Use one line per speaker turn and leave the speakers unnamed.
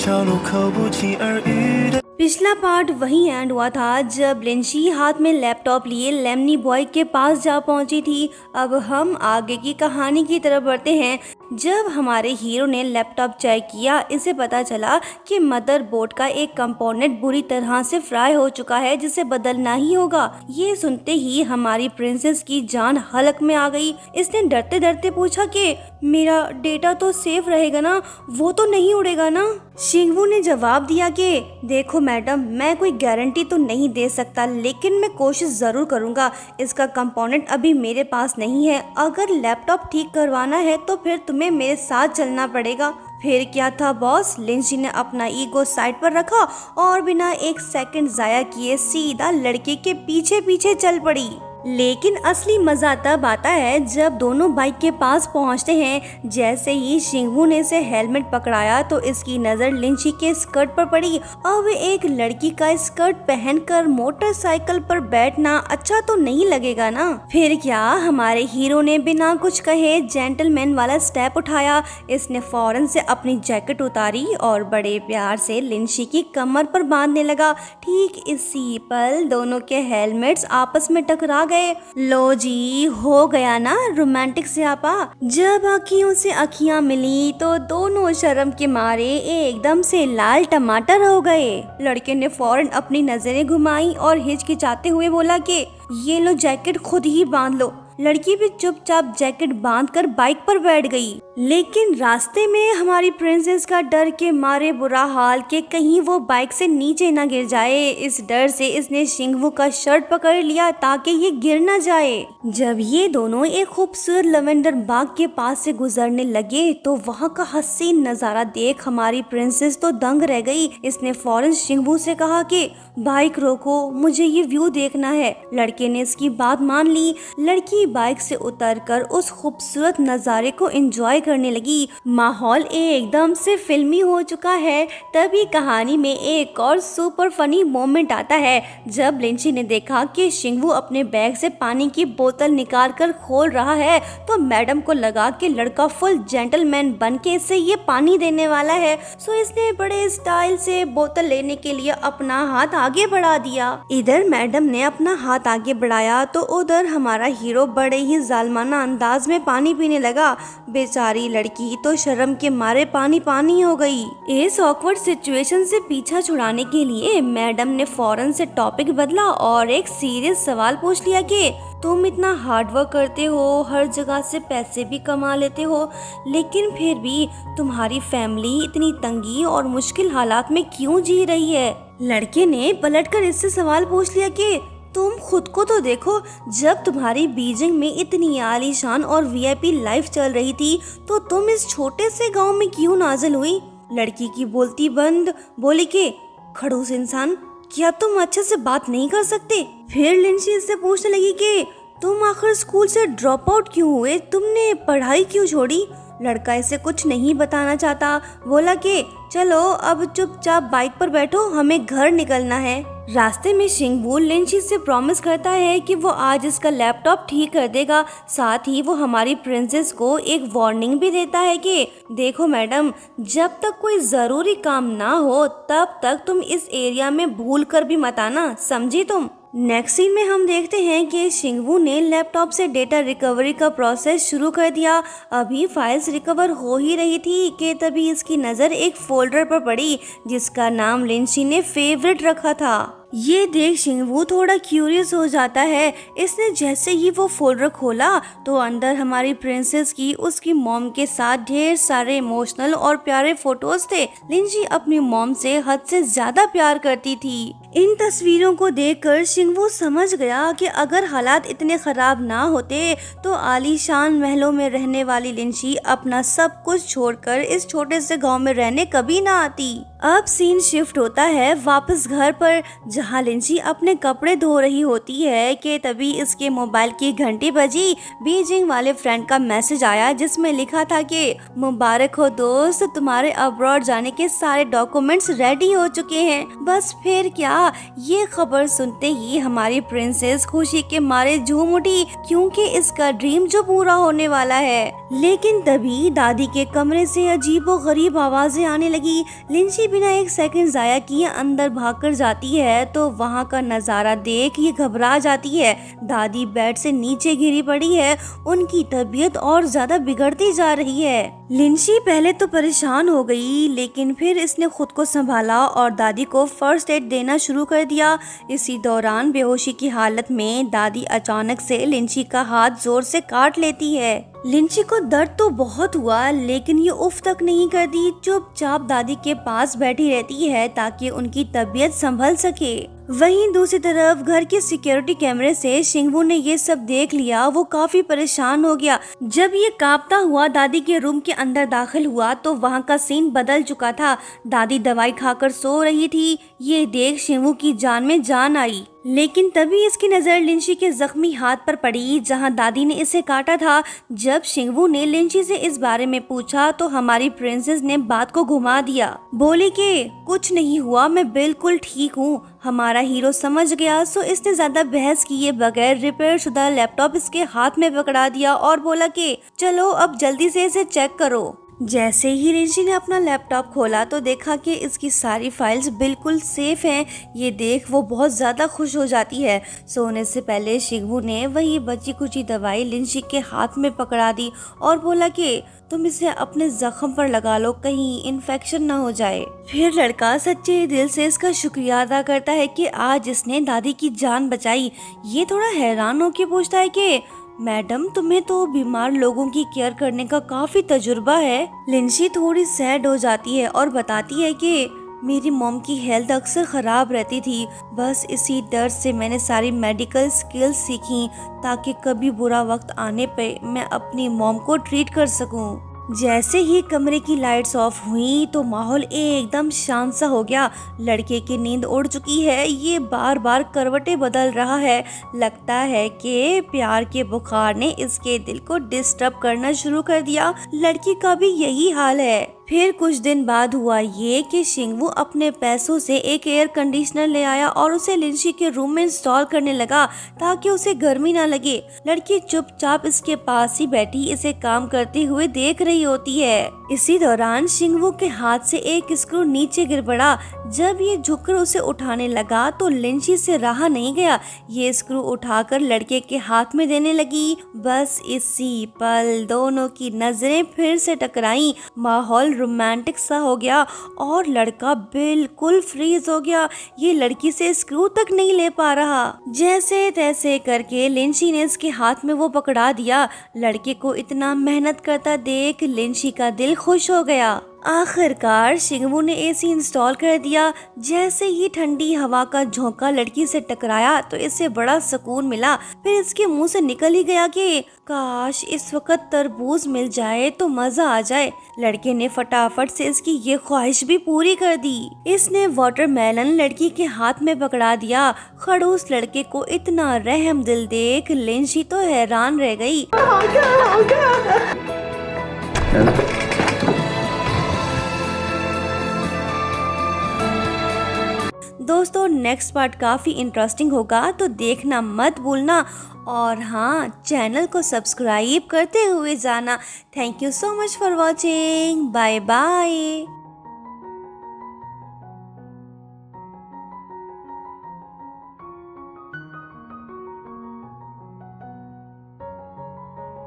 小路口不期而遇的。
पिछला पार्ट वहीं एंड हुआ था जब लिंची हाथ में लैपटॉप लिए लेमनी बॉय के पास जा पहुंची थी। अब हम आगे की कहानी की तरफ बढ़ते हैं। जब हमारे हीरो ने लैपटॉप चेक किया, इसे पता चला कि मदरबोर्ड का एक कंपोनेंट बुरी तरह से फ्राई हो चुका है, जिसे बदलना ही होगा। ये सुनते ही हमारी प्रिंसेस की जान हलक में आ गई। इसने डरते डरते पूछा कि मेरा डेटा तो सेफ रहेगा ना, वो तो नहीं उड़ेगा ना। शिंगवू ने जवाब दिया कि देखो मैडम, मैं कोई गारंटी तो नहीं दे सकता, लेकिन मैं कोशिश जरूर करूंगा। इसका कंपोनेंट अभी मेरे पास नहीं है। अगर लैपटॉप ठीक करवाना है तो फिर तुम्हें मेरे साथ चलना पड़ेगा। फिर क्या था बॉस, लिंची ने अपना ईगो साइड पर रखा और बिना एक सेकंड जाया किए सीधा लड़के के पीछे पीछे चल पड़ी। लेकिन असली मजा तब आता है जब दोनों बाइक के पास पहुंचते हैं। जैसे ही शिंगवू ने इसे हेलमेट पकड़ाया तो इसकी नजर लिंची के स्कर्ट पर पड़ी। अब एक लड़की का स्कर्ट पहनकर मोटरसाइकिल पर बैठना अच्छा तो नहीं लगेगा ना। फिर क्या, हमारे हीरो ने बिना कुछ कहे जेंटलमैन वाला स्टेप उठाया। इसने फौरन से अपनी जैकेट उतारी और बड़े प्यार से लिंची की कमर पर बांधने लगा। ठीक इसी पल दोनों के हेलमेट्स आपस में टकरा गए। लो जी, हो गया ना रोमांटिक स्यापा। जब आँखियों से आँखियां मिली तो दोनों शर्म के मारे एकदम से लाल टमाटर हो गए। लड़के ने फौरन अपनी नजरें घुमाई और हिचकिचाते हुए बोला कि ये लो जैकेट खुद ही बांध लो। लड़की भी चुपचाप जैकेट बांधकर बाइक पर बैठ गई। लेकिन रास्ते में हमारी प्रिंसेस का डर के मारे बुरा हाल कि कहीं वो बाइक से नीचे न गिर जाए। इस डर से इसने शिंगवू का शर्ट पकड़ लिया ताकि ये गिर न जाए। जब ये दोनों एक खूबसूरत लवेंडर बाग के पास से गुजरने लगे तो वहाँ का हसीन नजारा देख हमारी प्रिंसेस तो दंग रह गई। इसने फौरन शिंगवू से कहा कि बाइक रोको, मुझे ये व्यू देखना है। लड़के ने इसकी बात मान ली। लड़की बाइक से उतरकर उस खूबसूरत नजारे को एंजॉय करने लगी। माहौल एकदम से फिल्मी हो चुका है। तभी कहानी में एक और सुपर फनी मोमेंट आता है जब लिंची ने देखा कि शिंगवू अपने बैग से पानी की बोतल निकाल कर खोल रहा है तो मैडम को लगा कि लड़का फुल जेंटलमैन बन के इसे ये पानी देने वाला है। सो इसने बड़े स्टाइल से बोतल लेने के लिए अपना हाथ आगे बढ़ा दिया। इधर मैडम ने अपना हाथ आगे बढ़ाया तो उधर हमारा हीरो बड़े ही जालमाना अंदाज में पानी पीने लगा। बेचारी लड़की तो शर्म के मारे पानी पानी हो गई। इस ऑकवर्ड सिचुएशन से पीछा छुड़ाने के लिए मैडम ने फौरन से टॉपिक बदला और एक सीरियस सवाल पूछ लिया कि तुम इतना हार्ड वर्क करते हो, हर जगह से पैसे भी कमा लेते हो, लेकिन फिर भी तुम्हारी फैमिली इतनी तंगी और मुश्किल हालात में क्यों जी रही है। लड़के ने पलटकर इससे सवाल पूछ लिया कि तुम खुद को तो देखो, जब तुम्हारी बीजिंग में इतनी आलीशान और वीआईपी लाइफ चल रही थी तो तुम इस छोटे से गांव में क्यों नाजिल हुई। लड़की की बोलती बंद, बोली कि खड़ूस इंसान, क्या तुम अच्छे से बात नहीं कर सकते। फिर लिंची इससे पूछने लगी कि तुम आखिर स्कूल से ड्रॉप आउट क्यों हुए, तुमने पढ़ाई क्यों छोड़ी। लड़का इसे कुछ नहीं बताना चाहता। बोला कि चलो अब चुपचाप बाइक पर बैठो, हमें घर निकलना है। रास्ते में शिंगवू लिंची से प्रॉमिस करता है कि वो आज इसका लैपटॉप ठीक कर देगा। साथ ही वो हमारी प्रिंसेस को एक वार्निंग भी देता है कि देखो मैडम, जब तक कोई जरूरी काम ना हो तब तक तुम इस एरिया में भूल कर भी मत आना, समझी तुम। नेक्स्ट सीन में हम देखते हैं कि शिंगवू ने लैपटॉप से डेटा रिकवरी का प्रोसेस शुरू कर दिया। अभी फाइल्स रिकवर हो ही रही थी कि तभी इसकी नज़र एक फोल्डर पर पड़ी जिसका नाम लिंची ने फेवरेट रखा था। ये देख शिंगवू थोड़ा क्यूरियस हो जाता है। इसने जैसे ही वो फोल्डर खोला तो अंदर हमारी प्रिंसेस की उसकी मॉम के साथ ढेर सारे इमोशनल और प्यारे फोटोज थे। लिंची अपनी मॉम से हद से ज्यादा प्यार करती थी। इन तस्वीरों को देखकर शिंगवू समझ गया कि अगर हालात इतने खराब ना होते तो आलीशान महलों में रहने वाली लिंची अपना सब कुछ छोड़कर इस छोटे से गांव में रहने कभी ना आती। अब सीन शिफ्ट होता है वापस घर पर, जहां लिंची अपने कपड़े धो रही होती है कि तभी इसके मोबाइल की घंटी बजी। बीजिंग वाले फ्रेंड का मैसेज आया जिसमें लिखा था कि मुबारक हो दोस्त, तुम्हारे अब्रॉड जाने के सारे डॉक्यूमेंट्स रेडी हो चुके हैं। बस फिर क्या, ये खबर सुनते ही हमारी प्रिंसेस खुशी के मारे झूम उठी क्योंकि इसका ड्रीम जो पूरा होने वाला है। लेकिन तभी दादी के कमरे से अजीबोगरीब आवाजें आने लगी। लिंची लिंची बिना एक सेकंड जाया किए अंदर भागकर जाती है तो वहाँ का नज़ारा देख ये घबरा जाती है। दादी बेड से नीचे गिरी पड़ी है, उनकी तबीयत और ज्यादा बिगड़ती जा रही है। लिंची पहले तो परेशान हो गई, लेकिन फिर इसने खुद को संभाला और दादी को फर्स्ट एड देना शुरू कर दिया। इसी दौरान बेहोशी की हालत में दादी अचानक से लिंची का हाथ जोर से काट लेती है। लिंची को दर्द तो बहुत हुआ, लेकिन ये उफ तक नहीं करती, चुपचाप दादी के पास बैठी रहती है ताकि उनकी तबीयत संभल सके। वहीं दूसरी तरफ घर के सिक्योरिटी कैमरे से शिंगवू ने ये सब देख लिया। वो काफी परेशान हो गया। जब ये कांपता हुआ दादी के रूम के अंदर दाखिल हुआ तो वहाँ का सीन बदल चुका था। दादी दवाई खाकर सो रही थी। ये देख शिंगवू की जान में जान आई, लेकिन तभी इसकी नजर लिंची के जख्मी हाथ पर पड़ी जहां दादी ने इसे काटा था। जब शिंगवू ने लिंची से इस बारे में पूछा तो हमारी प्रिंसेस ने बात को घुमा दिया। बोली कि कुछ नहीं हुआ, मैं बिल्कुल ठीक हूँ। हमारा हीरो समझ गया, सो इसने ज्यादा बहस किए बगैर रिपेयर शुदा लैपटॉप इसके हाथ में पकड़ा दिया और बोला कि चलो अब जल्दी से इसे चेक करो। जैसे ही लिंची ने अपना लैपटॉप खोला तो देखा कि इसकी सारी फाइल्स बिल्कुल सेफ हैं। ये देख वो बहुत ज़्यादा खुश हो जाती है। सोने से पहले शिंगवू ने वही बची कुची दवाई लिंची के हाथ में पकड़ा दी और बोला कि तुम इसे अपने जख्म पर लगा लो, कहीं इन्फेक्शन ना हो जाए। फिर लड़का सच्चे दिल से इसका शुक्रिया अदा करता है कि आज इसने दादी की जान बचाई। ये थोड़ा हैरान होकर पूछता है कि मैडम, तुम्हें तो बीमार लोगों की केयर करने का काफी तजुर्बा है। लिंची थोड़ी सैड हो जाती है और बताती है कि मेरी मॉम की हेल्थ अक्सर खराब रहती थी, बस इसी डर से मैंने सारी मेडिकल स्किल्स सीखी ताकि कभी बुरा वक्त आने पे मैं अपनी मॉम को ट्रीट कर सकूं। जैसे ही कमरे की लाइट्स ऑफ हुई तो माहौल एकदम शांत सा हो गया। लड़के की नींद उड़ चुकी है, ये बार बार करवटें बदल रहा है। लगता है कि प्यार के बुखार ने इसके दिल को डिस्टर्ब करना शुरू कर दिया। लड़की का भी यही हाल है। फिर कुछ दिन बाद हुआ ये कि शिंगवू अपने पैसों से एक एयर कंडीशनर ले आया और उसे लिंची के रूम में इंस्टॉल करने लगा ताकि उसे गर्मी ना लगे। लड़की चुपचाप इसके पास ही बैठी इसे काम करते हुए देख रही होती है। इसी दौरान शिंगवू के हाथ से एक स्क्रू नीचे गिर पड़ा। जब ये झुककर उसे उठाने लगा तो लिंची से रहा नहीं गया। ये स्क्रू उठाकर लड़के के हाथ में देने लगी। बस इसी पल दोनों की नजरें फिर से टकराई। माहौल रोमांटिक सा हो गया और लड़का बिल्कुल फ्रीज हो गया। ये लड़की से स्क्रू तक नहीं ले पा रहा। जैसे तैसे करके लिंची ने इसके हाथ में वो पकड़ा दिया। लड़के को इतना मेहनत करता देख लिंची का दिल खुश हो गया। आखिरकार शिंगवू ने एसी इंस्टॉल कर दिया। जैसे ही ठंडी हवा का झोंका लड़की से टकराया तो इसे बड़ा सुकून मिला। फिर इसके मुंह से निकल ही गया कि काश इस वक्त तरबूज मिल जाए तो मजा आ जाए। लड़के ने फटाफट से इसकी ये ख्वाहिश भी पूरी कर दी। इसने वाटरमेलन लड़की के हाथ में पकड़ा दिया। खड़ूस लड़के को इतना रहम दिल देख लिंची तो हैरान रह गई। दोस्तों नेक्स्ट पार्ट काफ़ी इंटरेस्टिंग होगा तो देखना मत भूलना। और हाँ, चैनल को सब्सक्राइब करते हुए जाना। Thank you so much for watching. Bye bye.